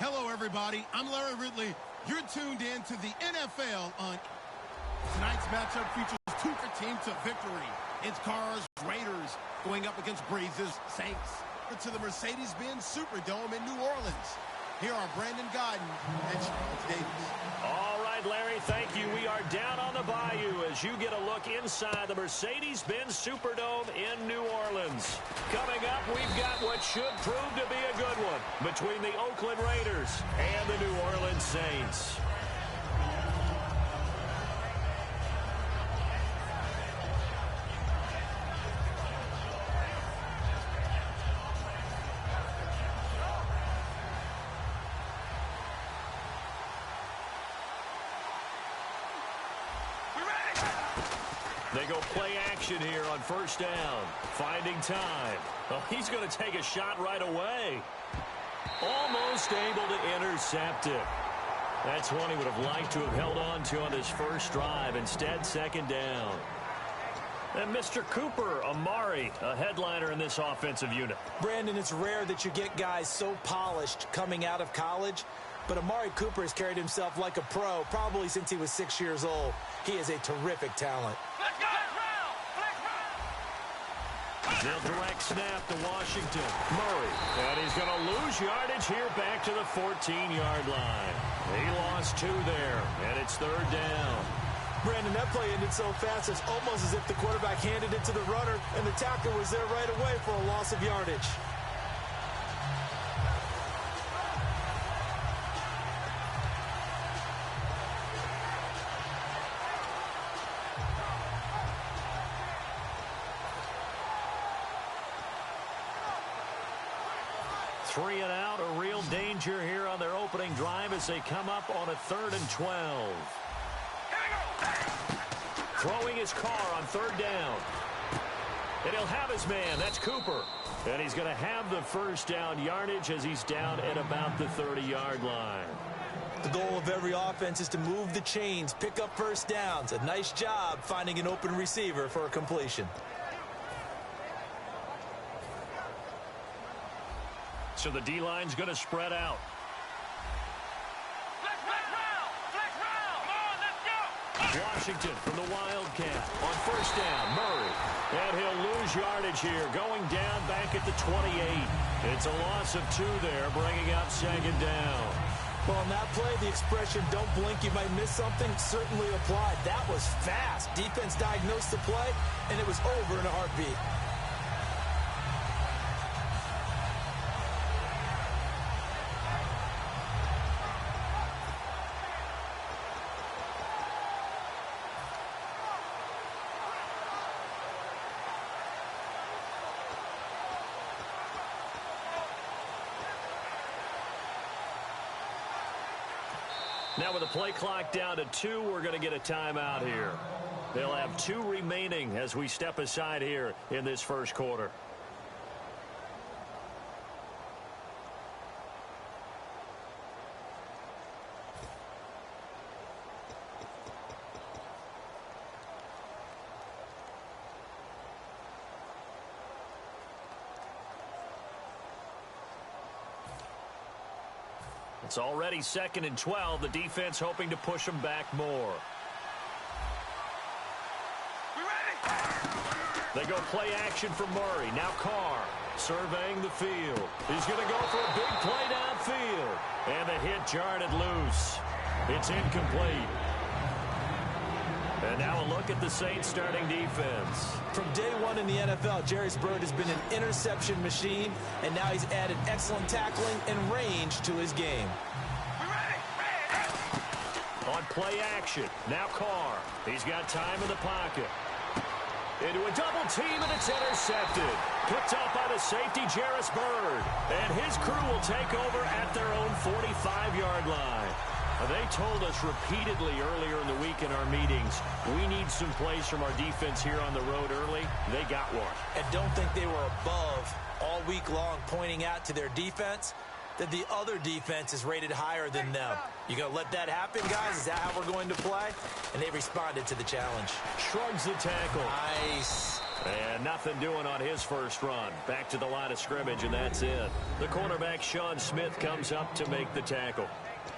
Hello, everybody. I'm Larry Ridley. You're tuned in to the NFL on... Tonight's matchup features two teams to victory. It's Carr's Raiders going up against Breeze's Saints. To the Mercedes-Benz Superdome in New Orleans. Here are Brandon Godden and Charles Davis. All right, Larry, thank you. We are down on the bayou as you get a look inside the Mercedes-Benz Superdome in New Orleans. Coming up, we've got what should prove to be a good one between the Oakland Raiders and the New Orleans Saints. They go play action here on first down. Finding time. Oh, he's going to take a shot right away. Almost able to intercept it. That's one he would have liked to have held on to on his first drive. Instead, second down. And Mr. Cooper, Amari, a headliner in this offensive unit. Brandon, it's rare that you get guys so polished coming out of college. But Amari Cooper has carried himself like a pro probably since he was 6 years old. He is a terrific talent. They'll direct snap to Washington. Murray. And he's going to lose yardage here back to the 14-yard line. He lost 2 there, and it's third down. Brandon, that play ended so fast, it's almost as if the quarterback handed it to the runner, and the tackle was there right away for a loss of yardage. Three and out, a real danger here on their opening drive as they come up on a 3rd and 12. Throwing his car on third down. And he'll have his man. That's Cooper. And he's going to have the first down yardage as he's down at about the 30-yard line. The goal of every offense is to move the chains, pick up first downs. A nice job finding an open receiver for a completion. So the D-line's going to spread out. Washington from the Wildcat on first down. Murray. And he'll lose yardage here. Going down back at the 28. It's a loss of 2 there, bringing up second down. Well, on that play, the expression, don't blink, you might miss something, certainly applied. That was fast. Defense diagnosed the play, and it was over in a heartbeat. Now with the play clock down to 2, we're going to get a timeout here. They'll have 2 remaining as we step aside here in this first quarter. It's already 2nd and 12. The defense hoping to push them back more. They go play action for Murray. Now Carr surveying the field. He's going to go for a big play downfield. And the hit jarred it loose. It's incomplete. And now a look at the Saints starting defense. From day one in the NFL, Jerry Bird has been an interception machine, and now he's added excellent tackling and range to his game. On play action, now Carr. He's got time in the pocket. Into a double team, and it's intercepted. Picked up by the safety, Jerry Bird. And his crew will take over at their own 45-yard line. They told us repeatedly earlier in the week in our meetings, we need some plays from our defense here on the road early. They got one. And don't think they were above all week long pointing out to their defense that the other defense is rated higher than them. You going to let that happen, guys? Is that how we're going to play? And they responded to the challenge. Shrugs the tackle. Nice. And nothing doing on his first run. Back to the line of scrimmage, and that's it. The cornerback, Sean Smith, comes up to make the tackle.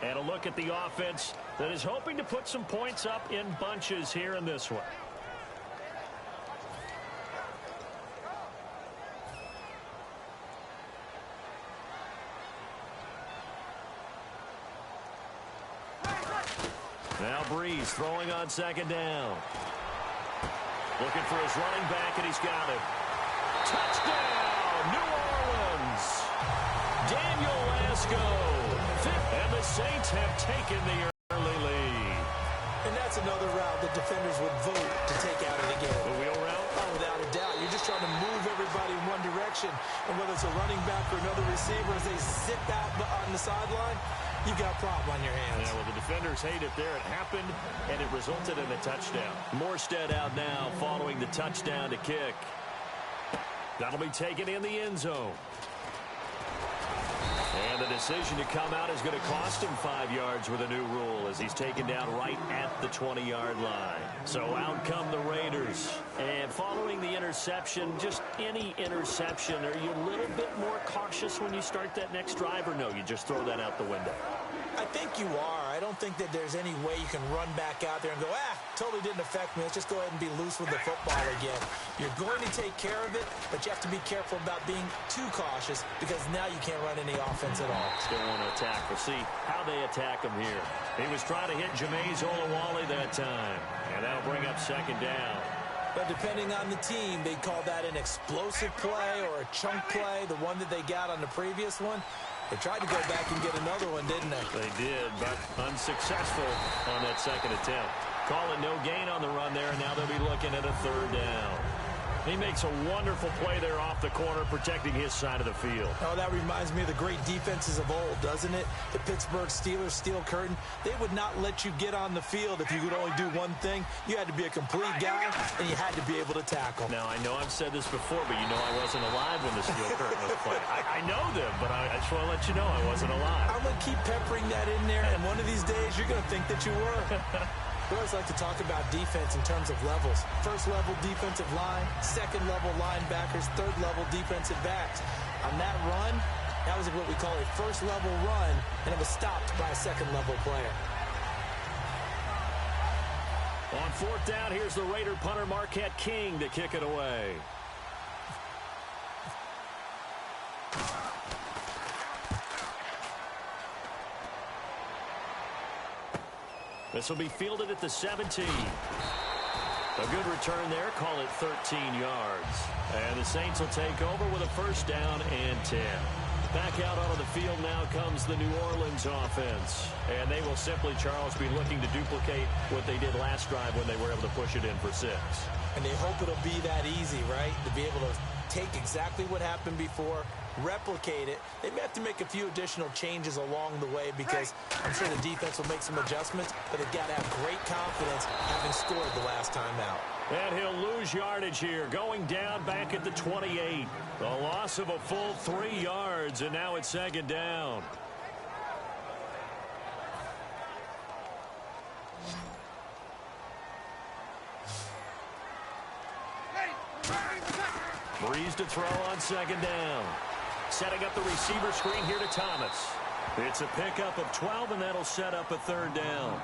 And a look at the offense that is hoping to put some points up in bunches here in this one. Now Breeze throwing on second down. Looking for his running back, and he's got it. Touchdown, New Orleans. Daniel Lasco. And the Saints have taken the early lead. And that's another route that defenders would vote to take out of the game. The wheel route? Oh, without a doubt. You're just trying to move everybody in one direction. And whether it's a running back or another receiver, as they zip out on the sideline, you've got a problem on your hands. Yeah, well, the defenders hate it there. It happened, and it resulted in a touchdown. Morstead out now following the touchdown to kick. That'll be taken in the end zone. And the decision to come out is going to cost him 5 yards with a new rule as he's taken down right at the 20-yard line. So out come the Raiders. And following the interception, just any interception, are you a little bit more cautious when you start that next drive, or no, you just throw that out the window? I think you are. I don't think that there's any way you can run back out there and go, totally didn't affect me. Let's just go ahead and be loose with the football again. You're going to take care of it, but you have to be careful about being too cautious because now you can't run any offense at all. Still want to attack. We'll see how they attack him here. He was trying to hit Jameis Olawale that time, and that'll bring up second down. But depending on the team, they call that an explosive play or a chunk play, the one that they got on the previous one. They tried to go back and get another one, didn't they? They did, but unsuccessful on that second attempt. Calling no gain on the run there, and now they'll be looking at a third down. He makes a wonderful play there off the corner, protecting his side of the field. Oh, that reminds me of the great defenses of old, doesn't it? The Pittsburgh Steelers, Steel Curtain. They would not let you get on the field if you could only do one thing. You had to be a complete guy, and you had to be able to tackle. Now, I know I've said this before, but you know I wasn't alive when the Steel Curtain was played. I know them, but I just want to let you know I wasn't alive. I'm going to keep peppering that in there, and one of these days you're going to think that you were. We always like to talk about defense in terms of levels. First level defensive line, second level linebackers, third level defensive backs. On that run, that was what we call a first level run, and it was stopped by a second level player. On fourth down, here's the Raider punter Marquette King to kick it away. This will be fielded at the 17. A good return there. Call it 13 yards. And the Saints will take over with a first down and 10. Back out onto the field now comes the New Orleans offense. And they will simply, Charles, be looking to duplicate what they did last drive when they were able to push it in for 6. And they hope it'll be that easy, right? To be able to take exactly what happened before, replicate it. They may have to make a few additional changes along the way because I'm sure the defense will make some adjustments, but they've got to have great confidence having scored the last time out. And he'll lose yardage here, going down back at the 28. A loss of a full 3 yards, and now it's second down. Breeze to throw on second down. Setting up the receiver screen here to Thomas. It's a pickup of 12, and that'll set up a third down.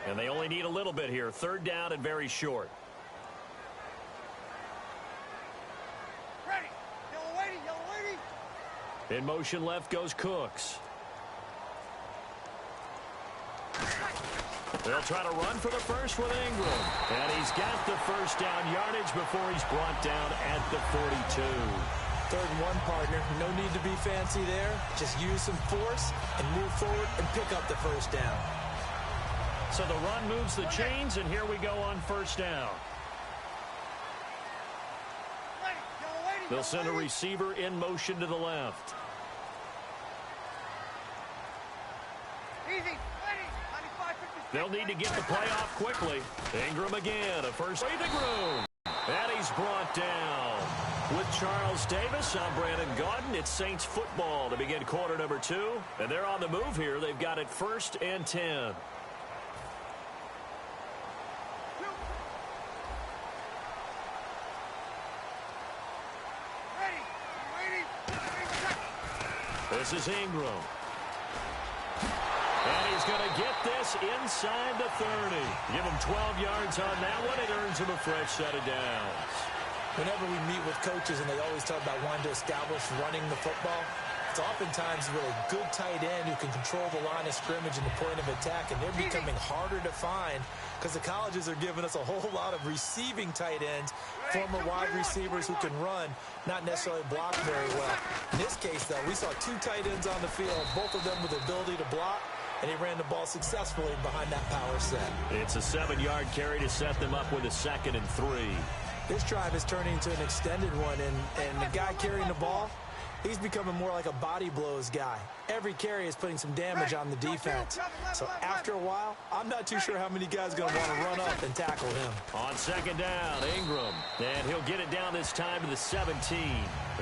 And they only need a little bit here. Third down and very short. In motion left goes Cooks. They'll try to run for the first with Ingram. And he's got the first down yardage before he's brought down at the 42. Third and 1, partner. No need to be fancy there. Just use some force and move forward and pick up the first down. So the run moves the chains, and here we go on first down. They'll send a receiver in motion to the left. Easy, 95, 56. They'll need to get the play off quickly. Ingram again, a first breathing room. And he's brought down. With Charles Davis, I'm Brandon Gaudin. It's Saints football to begin quarter number 2. And they're on the move here. They've got it 1st and 10. This is Ingram. And he's going to get this inside the 30. Give him 12 yards on that one. It earns him a fresh set of downs. Whenever we meet with coaches and they always talk about wanting to establish running the football, it's oftentimes with a good tight end who can control the line of scrimmage and the point of attack, and they're becoming harder to find because the colleges are giving us a whole lot of receiving tight ends, former wide receivers who can run, not necessarily block very well. In this case, though, we saw 2 tight ends on the field, both of them with the ability to block, and he ran the ball successfully behind that power set. It's a 7-yard carry to set them up with a 2nd and 3. This drive is turning into an extended one, and the guy carrying the ball, he's becoming more like a body blows guy. Every carry is putting some damage on the defense. So after a while, I'm not too sure how many guys are going to want to run up and tackle him. On 2nd down, Ingram. And he'll get it down this time to the 17.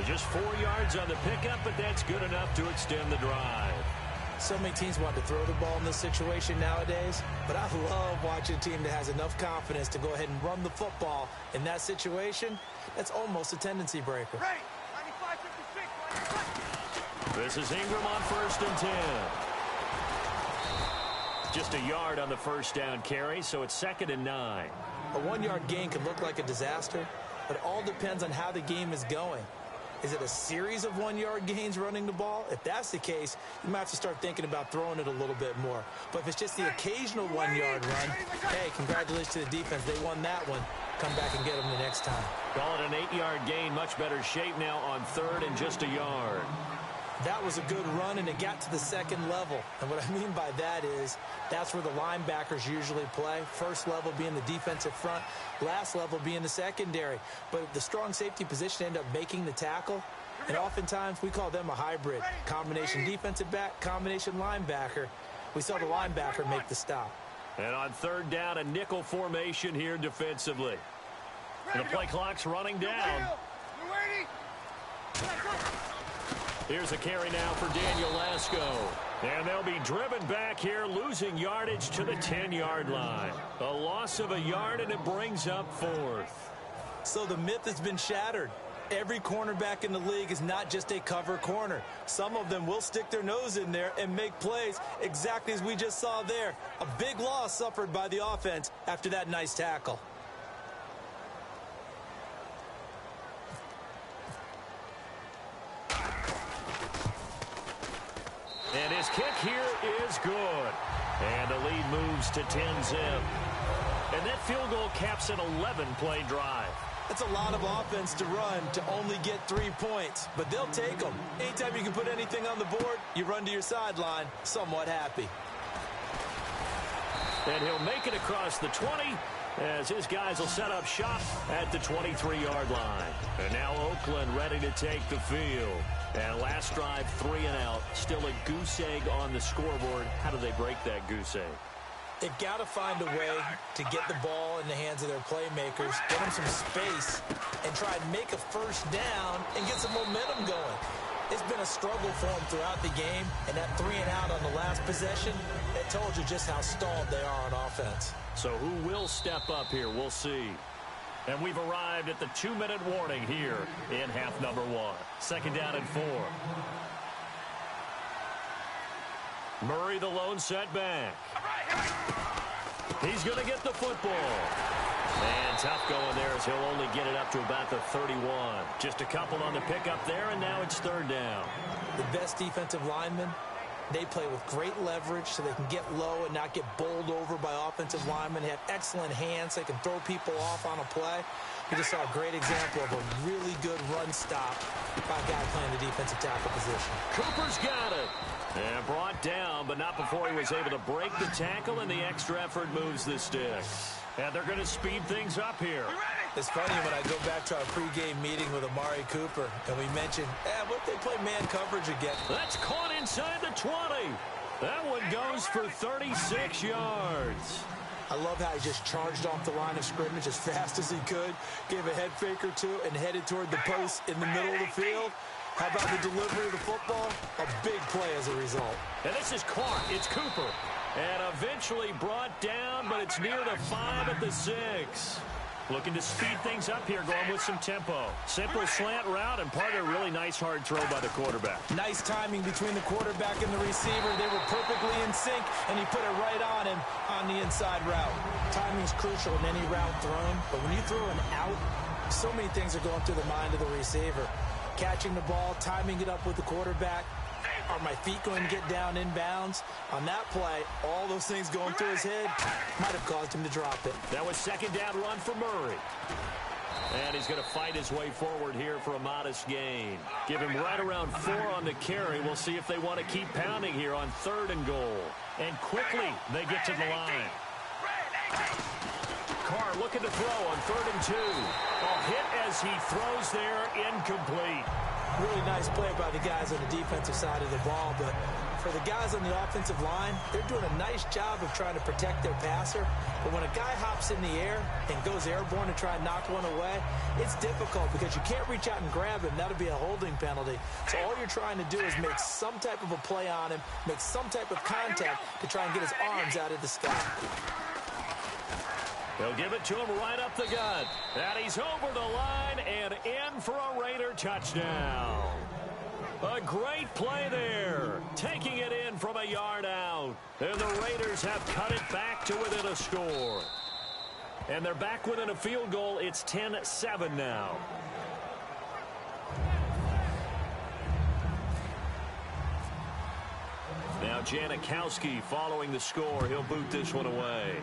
Just 4 yards on the pickup, but that's good enough to extend the drive. So many teams want to throw the ball in this situation nowadays, but I love watching a team that has enough confidence to go ahead and run the football in that situation. That's almost a tendency breaker. This is Ingram on 1st and 10. Just a yard on the 1st down carry, so it's 2nd and 9. A 1-yard gain can look like a disaster, but it all depends on how the game is going. Is it a series of 1-yard gains running the ball? If that's the case, you might have to start thinking about throwing it a little bit more. But if it's just the occasional 1-yard run, hey, congratulations to the defense. They won that one. Come back and get them the next time. Call it an 8-yard gain. Much better shape now on 3rd and just a yard. That was a good run, and it got to the 2nd level. And what I mean by that is that's where the linebackers usually play. First level being the defensive front, last level being the secondary. But the strong safety position ended up making the tackle, and oftentimes we call them a hybrid. Combination defensive back, combination linebacker. We saw the linebacker make the stop. And on 3rd down, a nickel formation here defensively. And the play clock's running down. Here's a carry now for Daniel Lasco. And they'll be driven back here, losing yardage to the 10-yard line. A loss of a yard, and it brings up 4th. So the myth has been shattered. Every cornerback in the league is not just a cover corner. Some of them will stick their nose in there and make plays exactly as we just saw there. A big loss suffered by the offense after that nice tackle. And his kick here is good. And the lead moves to 10-zip. And that field goal caps an 11-play drive. That's a lot of offense to run to only get 3 points, but they'll take them. Anytime you can put anything on the board, you run to your sideline somewhat happy. And he'll make it across the 20 as his guys will set up shop at the 23-yard line. And now Oakland ready to take the field. And last drive, 3 and out. Still a goose egg on the scoreboard. How do they break that goose egg? They've got to find a way to get the ball in the hands of their playmakers, get them some space, and try and make a first down and get some momentum going. It's been a struggle for them throughout the game, and that 3 and out on the last possession, it told you just how stalled they are on offense. So who will step up here? We'll see. And we've arrived at the 2-minute warning here in half number 1. 2nd down and 4. Murray, the lone setback. He's going to get the football. And tough going there as he'll only get it up to about the 31. Just a couple on the pickup there, and now it's 3rd down. The best defensive linemen, they play with great leverage so they can get low and not get bowled over by offensive linemen. They have excellent hands. They can throw people off on a play. We just saw a great example of a really good run stop by a guy playing the defensive tackle position. Cooper's got it. And brought down, but not before he was able to break the tackle, and the extra effort moves the sticks. And they're going to speed things up here. It's funny when I go back to our pregame meeting with Amari Cooper, and we mentioned, what if they play man coverage again? That's caught inside the 20. That one goes for 36 yards. I love how he just charged off the line of scrimmage as fast as he could, gave a head fake or two, and headed toward the post in the middle of the field. How about the delivery of the football? A big play as a result. And this is Clark. It's Cooper. And eventually brought down, but it's near the 5 at the 6. Looking to speed things up here, going with some tempo. Simple slant route, and part of a really nice hard throw by the quarterback. Nice timing between the quarterback and the receiver. They were perfectly in sync, and he put it right on him on the inside route. Timing is crucial in any route thrown, but when you throw an out, so many things are going through the mind of the receiver. Catching the ball, timing it up with the quarterback. Are my feet going to get down inbounds? On that play, all those things going through his head might have caused him to drop it. That was second down run for Murray. And he's going to fight his way forward here for a modest gain. Give him right around 4 on the carry. We'll see if they want to keep pounding here on 3rd and goal. And quickly, they get to the line. Carr looking to throw on 3rd and 2. A hit as he throws there, incomplete. Really nice play by the guys on the defensive side of the ball, but for the guys on the offensive line, they're doing a nice job of trying to protect their passer. But when a guy hops in the air and goes airborne to try and knock one away, it's difficult because you can't reach out and grab him. That'll be a holding penalty. So all you're trying to do is make some type of a play on him, make some type of contact to try and get his arms out of the sky. They'll give it to him right up the gut. And he's over the line and in for a Raider touchdown. A great play there. Taking it in from a yard out. And the Raiders have cut it back to within a score. And they're back within a field goal. It's 10-7 now. Now Janikowski following the score. He'll boot this one away.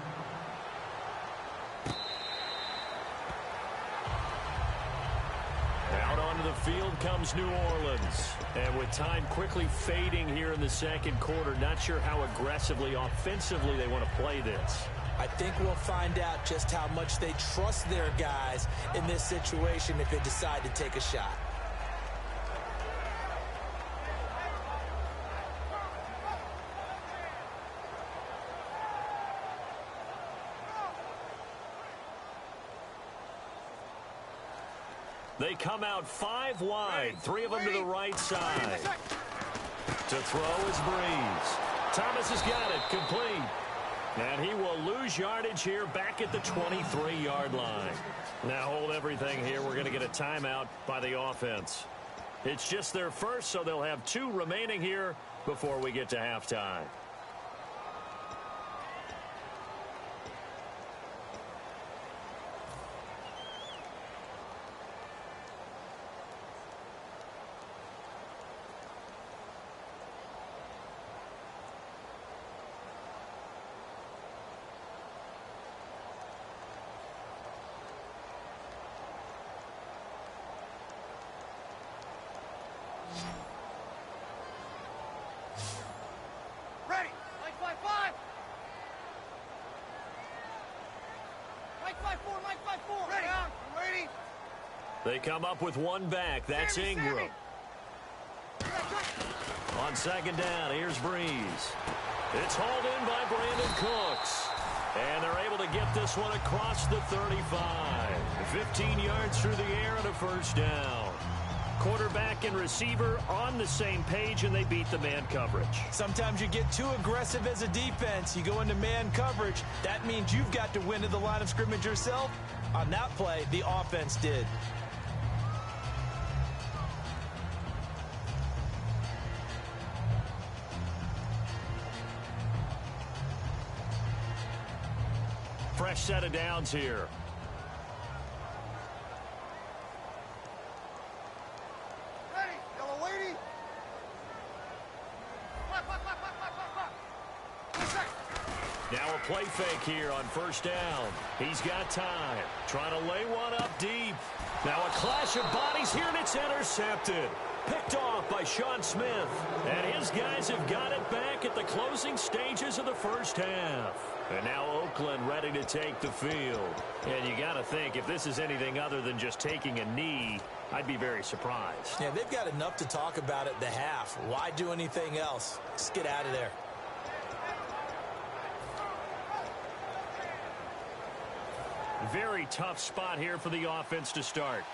Out onto the field comes New Orleans. And with time quickly fading here in the second quarter, not sure how aggressively, offensively they want to play this. I think we'll find out just how much they trust their guys in this situation if they decide to take a shot. They come out 5 wide, 3 of them to the right side. To throw is Breeze. Thomas has got it, complete. And he will lose yardage here back at the 23-yard line. Now hold everything here. We're going to get a timeout by the offense. It's just their first, so they'll have 2 remaining here before we get to halftime. They come up with 1 back. That's Ingram. On second down, here's Breeze. It's hauled in by Brandon Cooks. And they're able to get this one across the 35. 15 yards through the air and a first down. Quarterback and receiver on the same page, and they beat the man coverage. Sometimes you get too aggressive as a defense. You go into man coverage. That means you've got to win to the line of scrimmage yourself. On that play, the offense did. Fresh set of downs here. Now a play fake here on first down. He's got time. Trying to lay one up deep. Now a clash of bodies here, and it's intercepted. Picked off by Sean Smith. And his guys have got it back at the closing stages of the first half. And now Oakland ready to take the field. And you got to think, if this is anything other than just taking a knee, I'd be very surprised. Yeah, they've got enough to talk about at the half. Why do anything else? Just get out of there. Very tough spot here for the offense to start.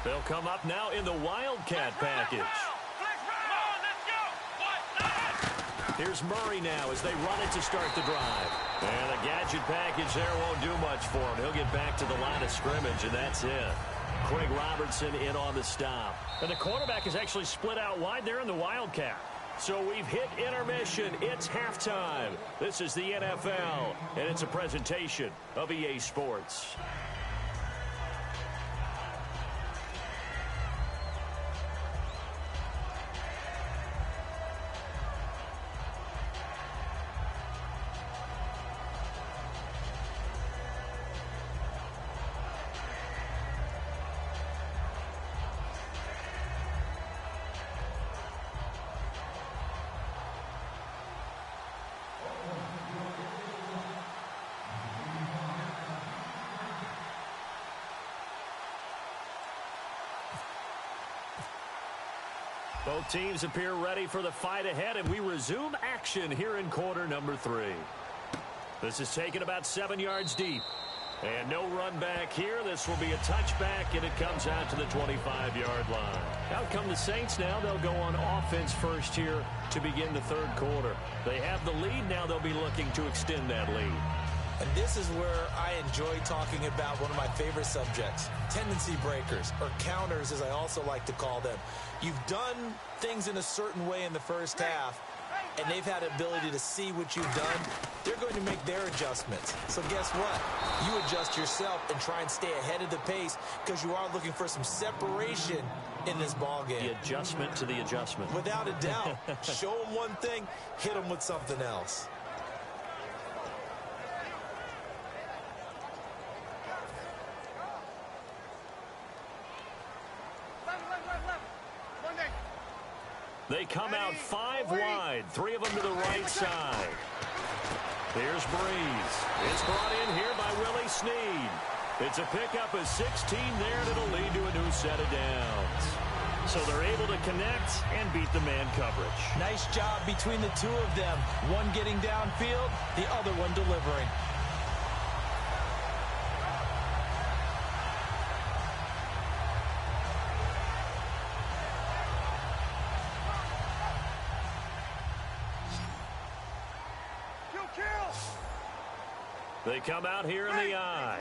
They'll come up now in the Wildcat package. Here's Murray now as they run it to start the drive. And the gadget package there won't do much for him. He'll get back to the line of scrimmage, and that's it. Craig Robertson in on the stop. And the quarterback is actually split out wide there in the Wildcat. So we've hit intermission. It's halftime. This is the NFL, and it's a presentation of EA Sports. Both teams appear ready for the fight ahead, and we resume action here in quarter number 3. This is taken about 7 yards deep. And no run back here. This will be a touchback, and it comes out to the 25-yard line. Out come the Saints now. They'll go on offense first here to begin the third quarter. They have the lead. Now they'll be looking to extend that lead. And this is where I enjoy talking about one of my favorite subjects, tendency breakers, or counters as I also like to call them. You've done things in a certain way in the first half, and they've had the ability to see what you've done. They're going to make their adjustments. So guess what? You adjust yourself and try and stay ahead of the pace because you are looking for some separation in this ball game. The adjustment to the adjustment. Without a doubt. Show them one thing, hit them with something else. They come out 5 wide, 3 of them to the right side. Here's Breeze. It's brought in here by Willie Snead. It's a pickup of 16 there, and it'll lead to a new set of downs. So they're able to connect and beat the man coverage. Nice job between the two of them. One getting downfield, the other one delivering. They come out here in the eye.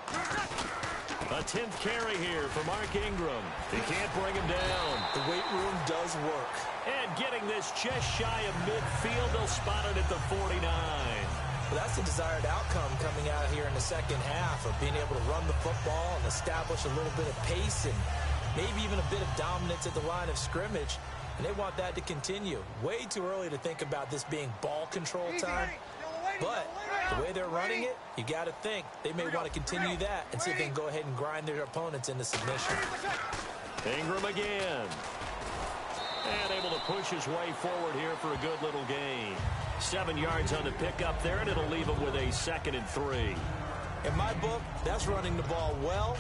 21. A 10th carry here for Mark Ingram. He can't bring him down. The weight room does work. And getting this just shy of midfield, they'll spot it at the 49. Well, that's the desired outcome coming out here in the second half of being able to run the football and establish a little bit of pace and maybe even a bit of dominance at the line of scrimmage. And they want that to continue. Way too early to think about this being ball control time. But the way they're running it, you got to think they may want to continue that and see if they can go ahead and grind their opponents into submission. Ingram again. And able to push his way forward here for a good little gain. 7 yards on the pickup there, and it'll leave him with a 2nd and 3. In my book, that's running the ball well,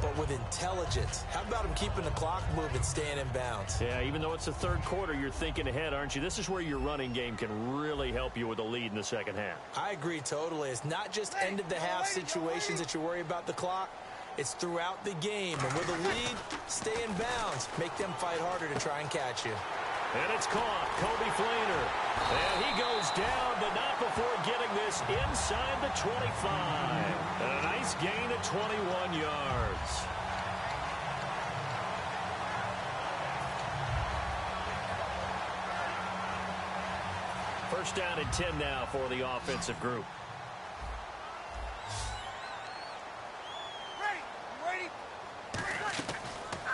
but with intelligence. How about him keeping the clock moving, staying in bounds? Yeah, even though it's the third quarter, you're thinking ahead, aren't you? This is where your running game can really help you with a lead in the second half. I agree totally. It's not just end-of-the-half situations that you worry about the clock. It's throughout the game. And with a lead, stay in bounds. Make them fight harder to try and catch you. And it's caught. Kobe Fleener. And he goes down, but not before getting this inside the 25. And a nice gain of 21 yards. First down and 10 now for the offensive group.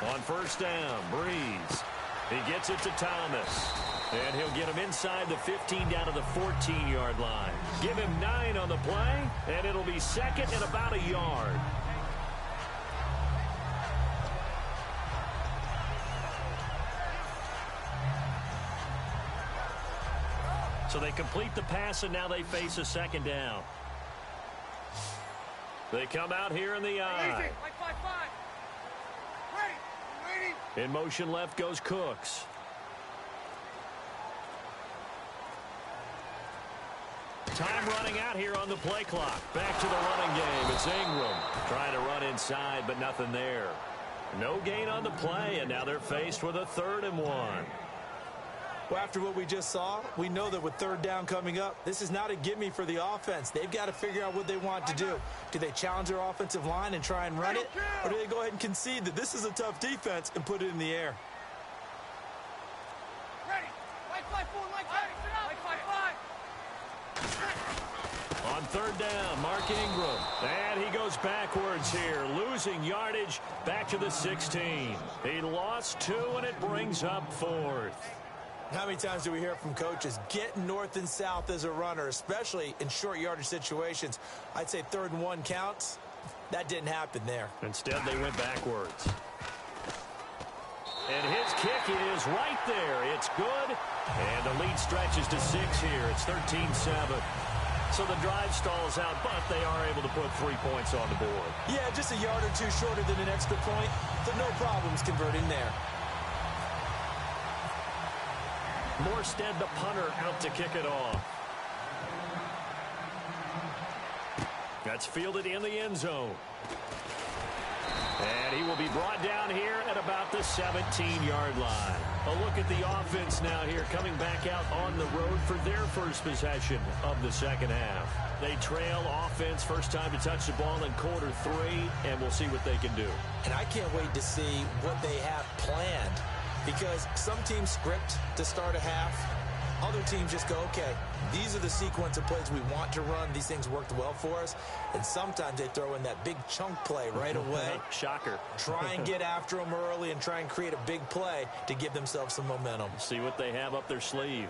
On first down, Breeze. He gets it to Thomas. And he'll get him inside the 15 down to the 14-yard line. Give him 9 on the play, and it'll be 2nd and about a yard. So they complete the pass, and now they face a 2nd down. They come out here in the eye. In motion left goes Cooks. Time running out here on the play clock. Back to the running game. It's Ingram trying to run inside, but nothing there. No gain on the play, and now they're faced with a 3rd and 1. Well, after what we just saw, we know that with 3rd down coming up, this is not a gimme for the offense. They've got to figure out what they want to do. Do they challenge their offensive line and try and run it? Or do they go ahead and concede that this is a tough defense and put it in the air? Ready. Like 5-4, like 5. On 3rd down, Mark Ingram. And he goes backwards here, losing yardage back to the 16. He lost 2, and it brings up 4th. How many times do we hear from coaches, get north and south as a runner, especially in short yardage situations? I'd say 3rd and 1 counts. That didn't happen there. Instead, they went backwards. And his kick is right there. It's good. And the lead stretches to 6 here. It's 13-7. So the drive stalls out, but they are able to put 3 points on the board. Yeah, just a yard or 2 shorter than an extra point, but no problems converting there. Morstead, the punter, out to kick it off. That's fielded in the end zone. And he will be brought down here at about the 17-yard line. A look at the offense now here, coming back out on the road for their first possession of the second half. They trail offense, first time to touch the ball in quarter 3, and we'll see what they can do. And I can't wait to see what they have planned, because some teams script to start a half. Other teams just go, okay, these are the sequence of plays we want to run. These things worked well for us. And sometimes they throw in that big chunk play right away. Shocker. Try and get after them early and try and create a big play to give themselves some momentum. See what they have up their sleeve.